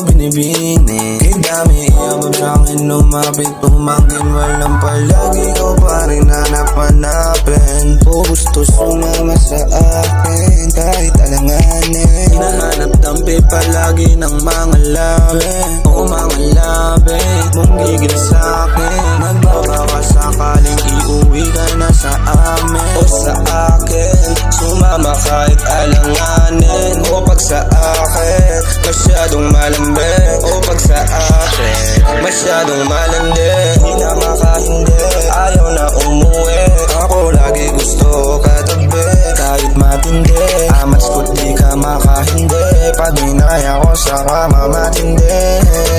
binibini. Kay dami iyabab sa'kin lumapit tumangkin. Walang palagi ikaw pa rin hanap-hanapin. Gusto sumama sa akin kahit alanganin. Hinahanap dampi palagi ng mga labi. O mga labi mong gigil sa'kin. Nagbabawa sakaling iuwi ka na sa amin. O sa akin sumama kahit alanganin. O pag sa akin masyadong malambing. O pag sa akin masyadong malandi. Di na makahindi, ayaw na umuwi. Ako lagi gusto katabi kahit matindi. Amats ko't di ka makahindi. Pag-inaya ko sa kama matindi.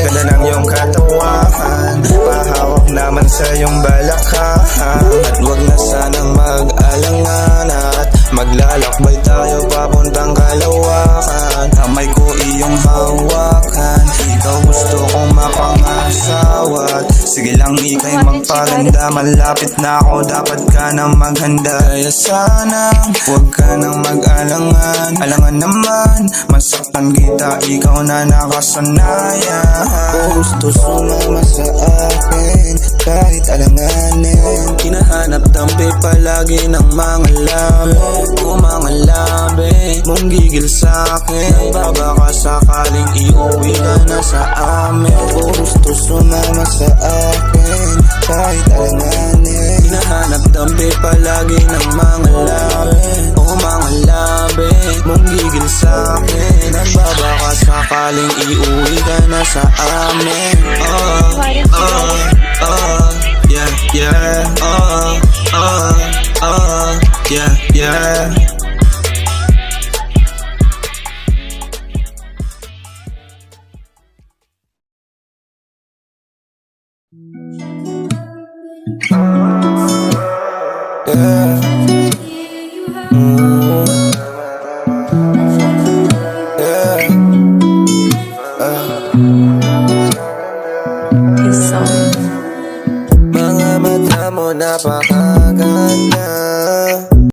Ganda ng iyong katawan, pahawak naman sa iyong balakhan. At wag na sanang mag-alangan at maglalakbay tayo papuntang kalawakan. Kamay ko iyong hawakan, ikaw gusto kong mapangasawat. Sige lang ika'y magpaganda, malapit na ako, dapat ka nang maghanda. Kaya sana huwag ka nang mag-alangan. Alangan naman, masaktan kita, ikaw na nakasanayan. Gusto sumama sa akin kahit alanganin. Hinahanap dampi palagi ng mga labi. O mga labi mong gigil sa'kin. Nagbabaka sakaling iuwi ka na sa amin. Gusto sumama sa akin kahit alanganin. Hinahanap dampi palagi ng mga labi. O mga labi mong gigil sa'kin. Nagbabaka sakaling iuwi ka na sa amin. Yeah, yeah, yeah, yeah. Mga mata mo napakaganda.